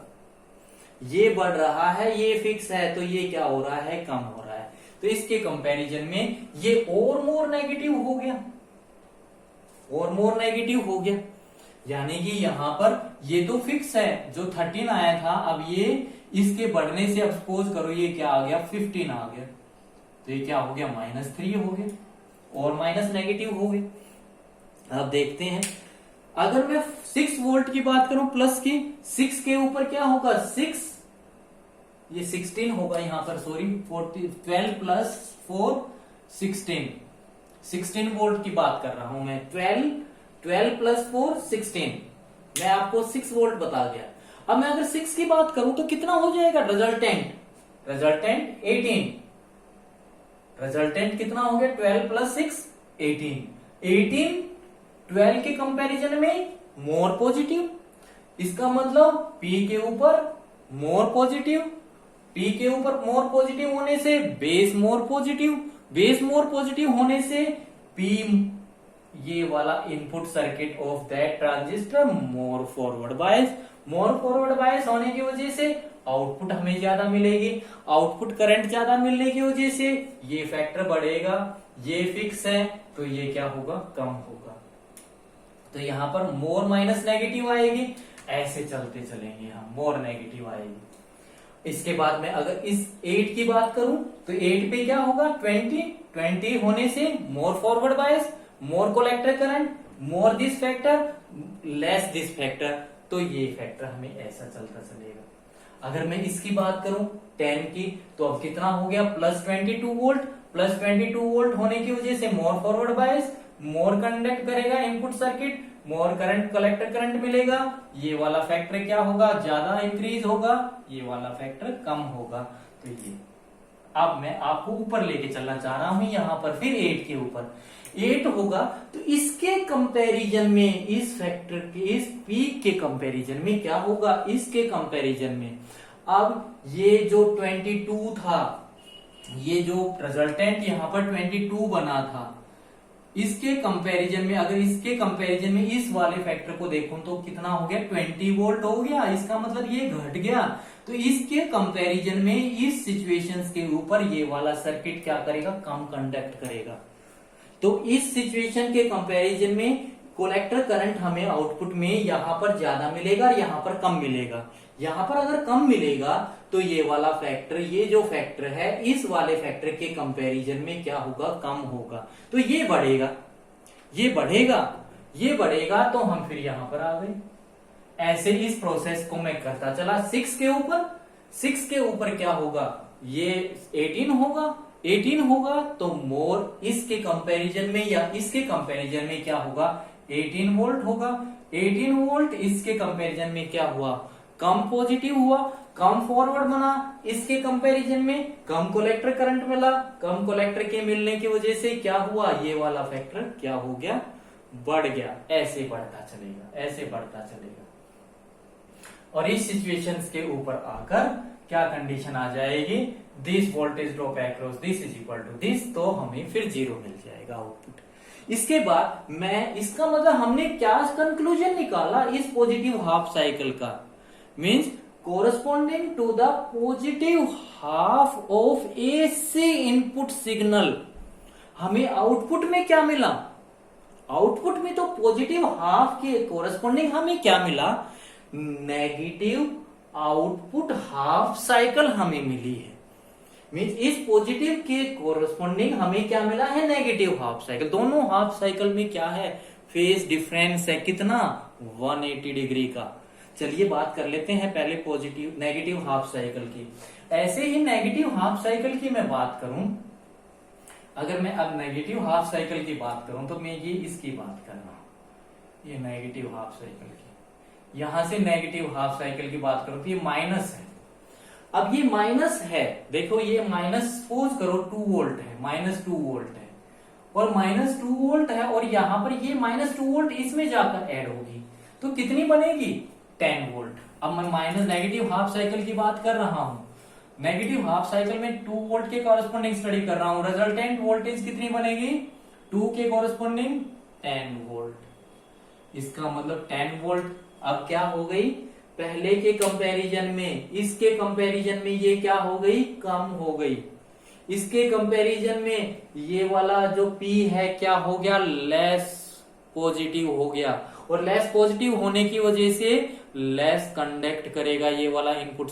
ये बढ़ रहा है, ये फिक्स है, तो ये क्या हो रहा है, कम हो रहा है। तो इसके कंपैरिजन में ये और मोर नेगेटिव हो गया, और मोर नेगेटिव हो गया। यानी कि यहां पर ये तो फिक्स है, जो 13 आया था, अब ये इसके बढ़ने से अब सपोज करो ये क्या आ गया, 15 आ गया, तो ये क्या हो गया, -3 हो गया, और माइनस नेगेटिव हो गए। अब देखते हैं, अगर मैं 6 वोल्ट की बात करूं प्लस की, 6 के ऊपर क्या होगा, 6 ये 16 होगा यहां पर, सॉरी 12 प्लस 4 16 वोल्ट की बात कर रहा हूं मैं, 12 प्लस 4 16, मैं आपको 6 वोल्ट बता गया। अब मैं अगर 6 की बात करूं तो कितना हो जाएगा, रिजल्टेंट 18 कितना हो गया, 12 प्लस 6 18 12 के कंपैरिजन में मोर पॉजिटिव, इसका मतलब P के ऊपर मोर पॉजिटिव, P के ऊपर मोर पॉजिटिव होने से बेस मोर पॉजिटिव होने से P ये वाला input circuit of that transistor more forward बायस होने की वजह से आउटपुट हमें ज्यादा मिलेगी, आउटपुट करंट ज्यादा मिलने की वजह से ये फैक्टर बढ़ेगा, ये फिक्स है तो ये क्या होगा, कम होगा। तो यहां पर मोर माइनस नेगेटिव आएगी, ऐसे चलते चलेंगे हम, मोर नेगेटिव आएगी। इसके बाद में अगर इस 8 की बात करूं तो 8 पे क्या होगा, 20 होने से मोर forward bias, more collector current, more this factor less this factor, तो ये फैक्टर हमें ऐसा चलता चलेगा। अगर मैं इसकी बात करूं 10 की, तो अब कितना हो गया, प्लस 22 वोल्ट होने की वजह से मोर फॉरवर्ड बायस, मोर कंडक्ट करेगा इनपुट सर्किट, मोर करंट कलेक्टर करंट मिलेगा, ये वाला फैक्टर क्या होगा, ज्यादा इंक्रीज होगा, ये वाला फैक्टर कम होगा। तो ये अब मैं आपको ऊपर लेके चलना चाह रहा हूं, यहां पर फिर 8 के ऊपर 8 होगा, तो इसके कंपैरिजन में, इस फैक्टर के, इस पीक के कंपैरिजन में क्या होगा, इसके कंपैरिजन में अब ये जो 22 था, ये जो रिजल्टेंट यहां पर 22 बना था, इसके कंपैरिजन में, अगर इसके कंपैरिजन में इस वाले फैक्टर को देखूं तो कितना हो गया, 20 वोल्ट हो गया, इसका मतलब ये घट गया। तो इसके कंपैरिजन में, इस सिचुएशंस के ऊपर ये वाला सर्किट क्या करेगा, कम कंडक्ट करेगा। तो इस सिचुएशन के कंपैरिजन में कोलेक्टर करंट हमें आउटपुट में यहां पर ज्यादा मिलेगा, यहां पर कम मिलेगा। यहां पर अगर कम मिलेगा तो ये वाला फैक्टर, ये जो फैक्टर है, इस वाले फैक्टर के कंपैरिजन में क्या होगा, कम होगा। तो ये बढ़ेगा, ये बढ़ेगा, तो हम फिर यहां पर आ गए। ऐसे इस प्रोसेस को मैं करता चला। 6 के ऊपर क्या होगा, ये 18 होगा, तो मोर इसके कंपैरिजन में या इसके कंपैरिजन में क्या होगा, 18 वोल्ट होगा। 18 वोल्ट इसके कंपैरिजन में क्या हुआ, कम पॉजिटिव हुआ, कम फॉरवर्ड बना, इसके कंपैरिजन में कम कोलेक्टर करंट मिला, कम कोलेक्टर के मिलने की वजह से क्या हुआ, ये वाला फैक्टर क्या हो गया, बढ़ गया। ऐसे बढ़ता चलेगा। और इस सिचुएशंस के ऊपर आकर क्या कंडीशन आ जाएगी, this voltage drop across this is equal to this, तो हमें फिर 0 मिल जाएगा आउटपुट। इसके बाद मैं, इसका मतलब हमने क्या कंक्लूजन निकाला इस पॉजिटिव हाफ साइकिल का, means corresponding to the positive half of AC input signal, हमें आउटपुट में क्या मिला, आउटपुट में तो पॉजिटिव हाफ के कोरस्पॉन्डिंग हमें क्या मिला, नेगेटिव आउटपुट हाफ साइकिल हमें मिली है। मींस इस पॉजिटिव के कोरस्पॉन्डिंग हमें क्या मिला है, नेगेटिव हाफ साइकिल। दोनों हाफ साइकिल में क्या है, फेज डिफरेंस है, कितना, 180 डिग्री का। चलिए बात कर लेते हैं पहले पॉजिटिव नेगेटिव हाफ साइकिल की। ऐसे ही नेगेटिव हाफ साइकिल की मैं बात करूं, अगर मैं अब नेगेटिव हाफ साइकिल की बात करूं तो मैं ये इसकी बात कर रहा हूं, ये नेगेटिव हाफ साइकिल की। यहां से नेगेटिव हाफ साइकिल की बात करो तो ये माइनस है। अब ये माइनस है, देखो ये माइनस सपोज करो 2 वोल्ट है, -2 वोल्ट है और -2 वोल्ट है और यहां पर ये -2 वोल्ट इसमें जाकर ऐड होगी तो कितनी बनेगी 10 वोल्ट। अब मैं माइनस नेगेटिव हाफ साइकिल की बात कर रहा हूं, नेगेटिव हाफ साइकिल में 2 वोल्ट के कॉरेस्पॉन्डिंग स्टडी कर रहा हूं, रिजल्टेंट वोल्टेज कितनी बनेगी 2 के कॉरेस्पॉन्डिंग 10 वोल्ट। इसका मतलब 10 वोल्ट अब क्या हो गई, पहले के कंपैरिजन में इसके कंपैरिजन में ये क्या हो गई, कम हो गई। इसके कंपैरिजन में ये वाला जो P है क्या हो गया, लेस पॉजिटिव हो गया और लेस पॉजिटिव होने की वजह से लेस कंडक्ट करेगा ये वाला इनपुट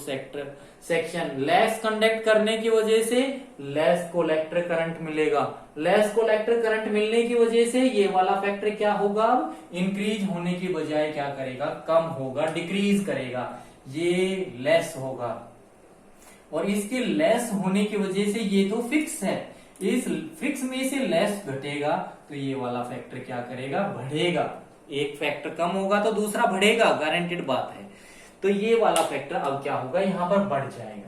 सेक्शन। लेस कंडक्ट करने की वजह से लेस कोलेक्टर करंट मिलेगा। लेस कोलेक्टर करंट मिलने की वजह से ये वाला फैक्टर क्या होगा, अब इंक्रीज होने की बजाय क्या करेगा, कम होगा, डिक्रीज करेगा, ये लेस होगा। और इसके लेस होने की वजह से ये तो फिक्स है, इस फिक्स में से लेस घटेगा तो ये वाला फैक्टर क्या करेगा, बढ़ेगा। एक फैक्टर कम होगा तो दूसरा बढ़ेगा, गारंटेड बात है। तो ये वाला फैक्टर अब क्या होगा, यहां पर बढ़ जाएगा।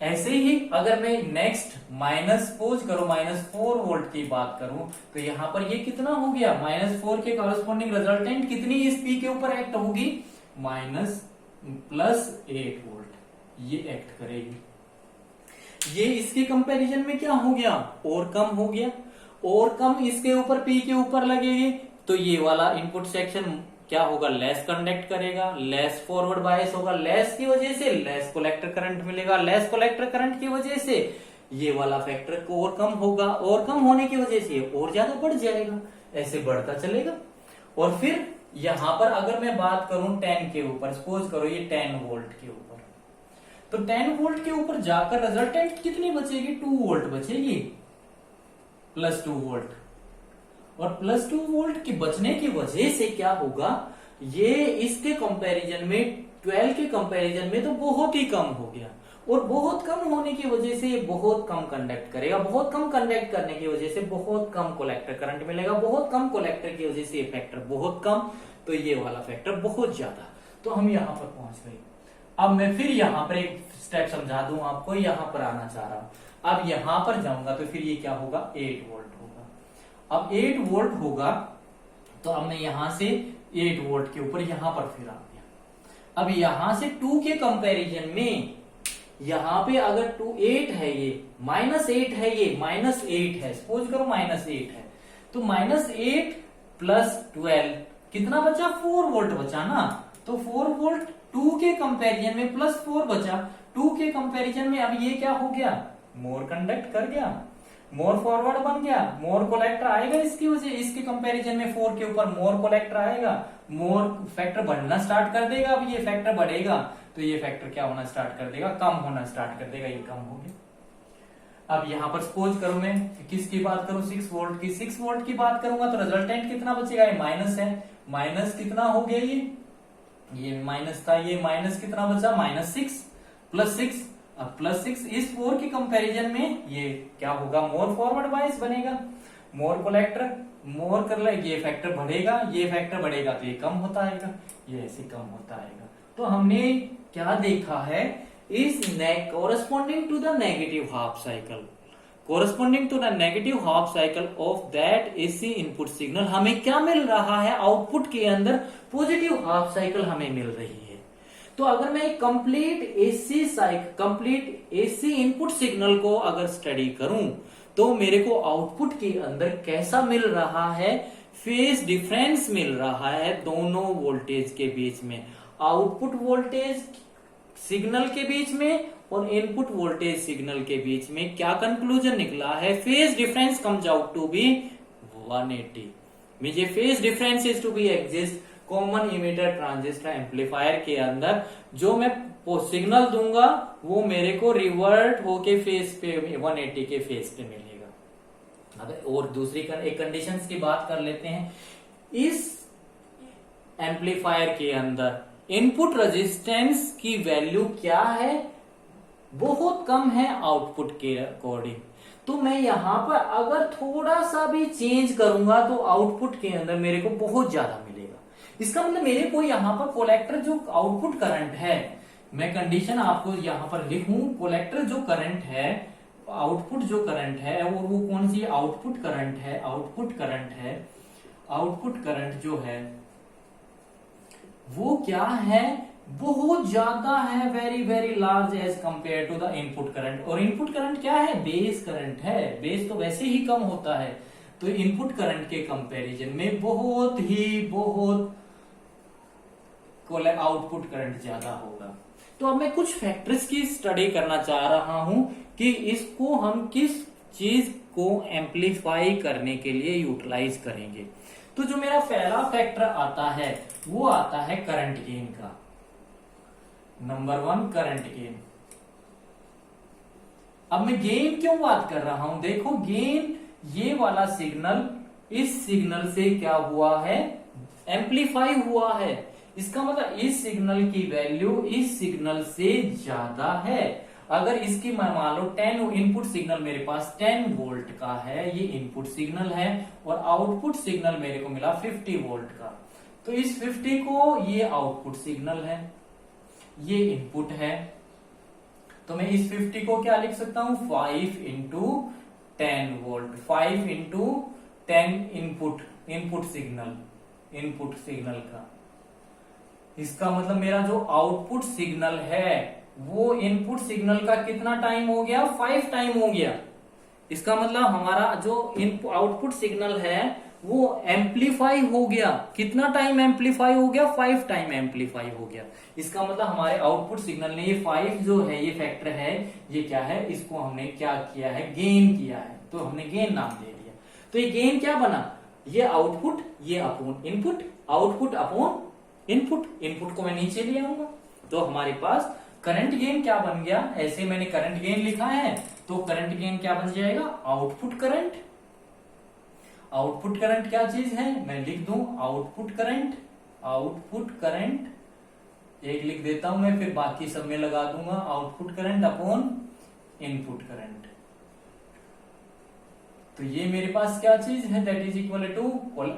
ऐसे ही अगर मैं नेक्स्ट माइनस सपोज करो -4 वोल्ट की बात करूं तो यहां पर ये कितना हो गया, -4 के कॉरेस्पॉन्डिंग रिजल्टेंट कितनी इस पी के ऊपर एक्ट होगी, +8 वोल्ट ये एक्ट करेगी। ये इसके कंपैरिजन में क्या हो गया, और कम हो गया, और कम इसके ऊपर पी के ऊपर लगेगी तो ये वाला इनपुट सेक्शन क्या होगा, लेस कंडक्ट करेगा, लेस फॉरवर्ड बायस होगा, लेस की वजह से लेस कोलेक्टर करंट मिलेगा, लेस कोलेक्टर करंट की वजह से ये वाला फैक्टर को और कम होगा, और कम होने की वजह से और ज्यादा बढ़ जाएगा, ऐसे बढ़ता चलेगा। और फिर यहां पर अगर मैं बात करूं 10 के ऊपर, सपोज करो ये 10 वोल्ट के ऊपर, तो 10 वोल्ट के ऊपर जाकर रिजल्टेंट कितनी बचेगी, 2 वोल्ट बचेगी, +2 वोल्ट। और +2 वोल्ट के बचने की वजह से क्या होगा, ये इसके कंपैरिजन में 12 के कंपैरिजन में तो बहुत ही कम हो गया, और बहुत कम होने की वजह से ये बहुत कम कंडक्ट करेगा, बहुत कम कंडक्ट करने की वजह से बहुत कम कोलेक्टर करंट मिलेगा, बहुत कम कोलेक्टर की वजह से ये फैक्टर बहुत कम, तो ये वाला फैक्टर बहुत ज्यादा। तो हम यहां पर पहुंच गए। अब मैं फिर यहां पर एक स्टेप समझा दूं आपको, यहां पर आना चाह रहा हूं। अब यहां पर जाऊंगा तो फिर ये क्या होगा, 8 वोल्ट होगा। अब 8 वोल्ट होगा तो अब मैं यहां से 8 वोल्ट के ऊपर यहां पर फिर आ गया। अब यहां से 2 के कंपैरिजन में यहां पे अगर 8 है, ये -8 है, ये -8 है, सपोज करो -8 है, तो -8 + 12 कितना बचा, 4 वोल्ट बचा ना। तो 4 वोल्ट 2 के कंपैरिजन में +4 बचा, 2 के कंपैरिजन में अब ये क्या हो गया, मोर कंडक्ट कर गया, मोर फॉरवर्ड बन गया, मोर कोलेक्टर आएगा इसकी वजह, इसके कंपैरिजन में 4 के ऊपर मोर कोलेक्टर आएगा, मोर फैक्टर बढ़ना स्टार्ट कर देगा। अब ये फैक्टर बढ़ेगा तो ये फैक्टर क्या होना स्टार्ट कर देगा, कम होना स्टार्ट कर देगा, ये कम हो गया। अब यहां पर सपोज करूं मैं किसकी बात करूं, 6 वोल्ट की, 6 वोल्ट की बात करूंगा तो रिजल्टेंट कितना बचेगा, ये माइनस है, माइनस कितना हो गया, ये माइनस था, ये माइनस कितना बचा, -6 + 6। अब +6 इस 4 के कंपैरिजन में ये क्या होगा, मोर फॉरवर्ड बायस बनेगा, मोर कोलेक्टर, मोर कर ले, ये फैक्टर बढ़ेगा, ये फैक्टर बढ़ेगा तो ये कम होता आएगा, ये ऐसे कम होता आएगा। तो हमने क्या देखा है, इस corresponding to the negative half cycle, corresponding to the negative half cycle of that AC input signal हमें क्या मिल रहा है, आउटपुट के अंदर पॉजिटिव हाफ साइकिल हमें मिल रही है। तो अगर मैं कंप्लीट एसी इनपुट सिग्नल को अगर स्टडी करूं तो मेरे को आउटपुट के अंदर कैसा मिल रहा है, फेज डिफरेंस मिल रहा है दोनों वोल्टेज के बीच में, आउटपुट वोल्टेज सिग्नल के बीच में और इनपुट वोल्टेज सिग्नल के बीच में क्या कंक्लूजन निकला है, phase difference comes out to be 180। मुझे phase difference is to be exist common emitter transistor amplifier के अंदर, जो मैं सिग्नल दूंगा वो मेरे को रिवर्ट होके फेज पे 180 के फेज पे मिलेगा। अब और दूसरी एक कंडीशन की बात कर लेते हैं, इस एम्पलीफायर के अंदर इनपुट रेजिस्टेंस की वैल्यू क्या है, बहुत कम है आउटपुट के अकॉर्डिंग। तो मैं यहां पर अगर थोड़ा सा भी चेंज करूंगा तो आउटपुट के अंदर मेरे को बहुत ज्यादा मिलेगा। इसका मतलब मेरे को यहाँ पर कोलेक्टर जो आउटपुट करंट है, मैं कंडीशन आपको यहाँ पर लिखूं, कोलेक्टर जो करंट है, आउटपुट जो करंट है वो कौन सी आउटपुट करंट है, आउटपुट करंट है, आउटपुट करंट जो है वो क्या है, बहुत ज्यादा है, very very large as compare to the input current. और इनपुट करंट क्या है, बेस करंट है, बेस तो वैसे ही कम होता है, तो इनपुट करंट के कंपैरिजन में बहुत आउटपुट करंट ज्यादा होगा। तो अब मैं कुछ फैक्टर्स की स्टडी करना चाह रहा हूं कि इसको हम किस चीज को एम्पलीफाई करने के लिए यूटिलाइज करेंगे। तो जो मेरा पहला फैक्टर आता है वो आता है करंट गेन का। Number 1 current gain. अब मैं गेन क्यों बात कर रहा हूं, देखो गेन ये वाला सिग्नल इस सिग्नल से क्या हुआ है, एम्पलीफाई हुआ है। इसका मतलब इस सिग्नल की वैल्यू इस सिग्नल से ज्यादा है। अगर इसकी मान लो 10 इनपुट सिग्नल मेरे पास 10 वोल्ट का है, ये इनपुट सिग्नल है, और आउटपुट सिग्नल मेरे को मिला 50 वोल्ट का, तो इस 50 को ये आउटपुट सिग्नल है, ये इनपुट है, तो मैं इस 50 को क्या लिख सकता हूं, 5 into 10 volt, 5 into 10 input signal का। इसका मतलब मेरा जो आउटपुट सिग्नल है वो इनपुट सिग्नल का कितना टाइम हो गया, 5 टाइम हो गया। इसका मतलब हमारा जो आउटपुट सिग्नल है वो एम्पलीफाई हो गया, कितना टाइम एम्पलीफाई हो गया, 5 टाइम एम्पलीफाई हो गया। इसका मतलब हमारे आउटपुट सिग्नल ने ये 5 जो है, ये फैक्टर है, ये क्या है, इसको हमने क्या किया है, गेन किया है, तो हमने गेन नाम दे दिया। तो ये गेन क्या बना, ये आउटपुट, ये upon input, output upon input को मैं नीचे ले आऊंगा, तो हमारे पास करंट गेन क्या बन गया, ऐसे मैंने करंट गेन लिखा है, तो करंट गेन क्या बन जाएगा, आउटपुट करंट। आउटपुट करंट क्या चीज है, मैं लिख दूं आउटपुट करंट एक लिख देता हूं मैं, फिर बाकी सब में लगा दूंगा, output current upon input current. तो ये मेरे पास क्या चीज है, that is equal to,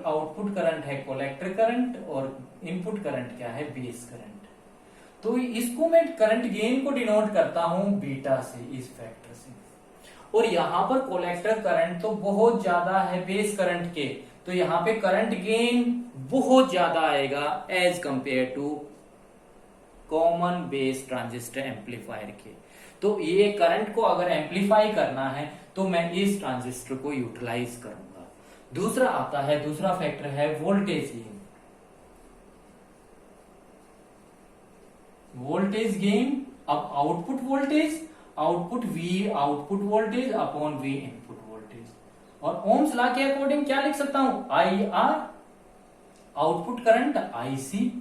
output current है कोलेक्टर करंट और इनपुट करंट क्या है, बेस करंट। तो इसको मैं करंट गेन को डिनोट करता हूं बीटा से, इस फैक्टर से। और यहां पर कोलेक्टर करंट तो बहुत ज्यादा है बेस करंट के, तो यहां पे करंट गेन बहुत ज्यादा आएगा as compare to common base transistor amplifier के। तो ये करंट को अगर एम्पलीफाई करना है तो मैं इस ट्रांजिस्टर को यूटिलाइज करूंगा। दूसरा आता है, दूसरा फैक्टर है वोल्टेज गेन। वोल्टेज गेन, अब output voltage, output voltage upon V input voltage. और ओम्स लॉ के अकॉर्डिंग क्या लिख सकता हूं, I R, output current I C,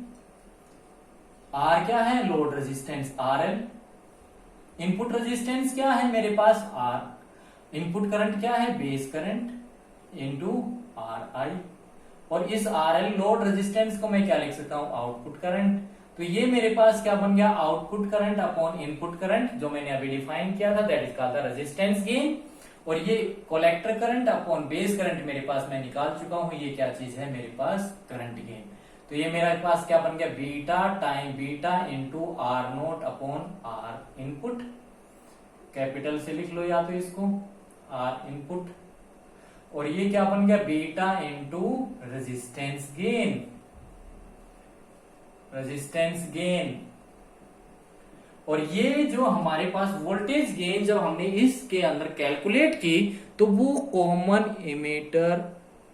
R क्या है, load resistance R L, input resistance क्या है मेरे पास आर, इनपुट करंट क्या है, base current into R I, और इस आर एल लोड रेजिस्टेंस को मैं क्या लिख सकता हूं, आउटपुट करंट। तो ये मेरे पास क्या बन गया, output current upon input current, जो मैंने अभी डिफाइन किया था, that is called the resistance gain. और ये collector current upon base current मेरे पास मैं निकाल चुका हूं, ये क्या चीज है मेरे पास, करंट गेन। तो ये मेरे पास क्या बन गया, beta time beta into R naught upon R input, capital से लिख लो या तो इसको, आर इनपुट। और ये क्या बन गया, बीटा इंटू रेजिस्टेंस गेन, और ये जो हमारे पास वोल्टेज गेन जब हमने इसके अंदर कैलकुलेट की, तो वो common emitter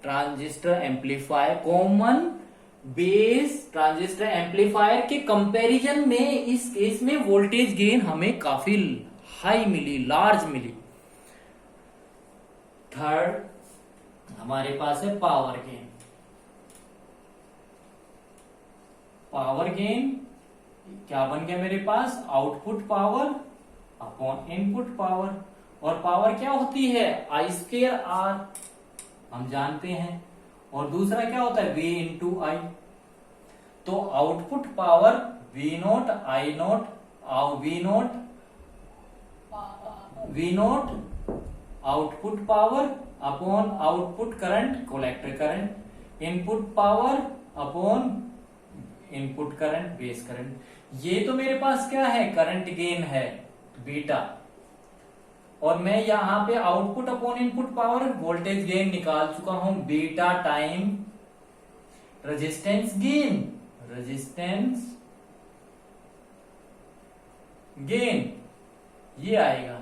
transistor amplifier, common base transistor amplifier के कंपैरिजन में इस केस में वोल्टेज गेन हमें काफी हाई मिली, लार्ज मिली। थर्ड हमारे पास है पावर गेन। पावर गेन क्या बन गया मेरे पास, output power upon input power. और पावर क्या होती है, आई स्क्वायर आर, हम जानते हैं। और दूसरा क्या होता है, वी इंटू आई। तो output power V naught I naught, V naught output power upon output current collector current, input power upon input current, base current. ये तो मेरे पास क्या है, करंट गेन है बीटा, और मैं यहां पे output upon input power voltage gain निकाल चुका हूं, beta time resistance gain, resistance gain ये आएगा।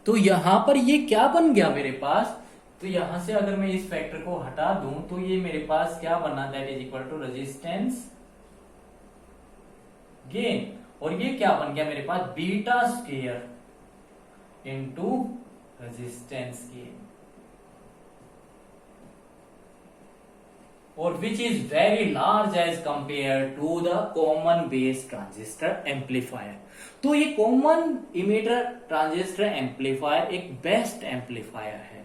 तो यहां पर ये क्या बन गया मेरे पास, तो यहां से अगर मैं इस फैक्टर को हटा दूं तो ये मेरे पास क्या बना, that is equal to resistance gain, और ये क्या बन गया मेरे पास, beta square into resistance gain, और which is very large as compare to the common base transistor amplifier. तो ये कॉमन इमीटर ट्रांजिस्टर एम्पलीफायर एक बेस्ट एम्पलीफायर है।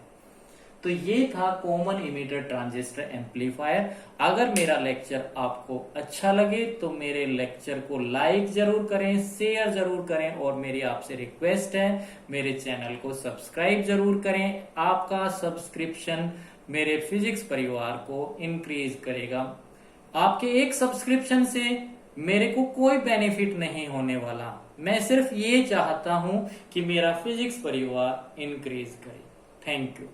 तो ये था कॉमन इमीटर ट्रांजिस्टर एम्पलीफायर। अगर मेरा लेक्चर आपको अच्छा लगे तो मेरे लेक्चर को लाइक जरूर करें, शेयर जरूर करें, और मेरी आपसे रिक्वेस्ट है मेरे चैनल को सब्सक्राइब जरूर करें। आपका सब्सक्रिप्शन मेरे फिजिक्स परिवार को इंक्रीज करेगा। आपके एक सब्सक्रिप्शन से मेरे को कोई बेनिफिट नहीं होने वाला, मैं सिर्फ ये चाहता हूं कि मेरा फिजिक्स परिवार इंक्रीज करे। Thank you.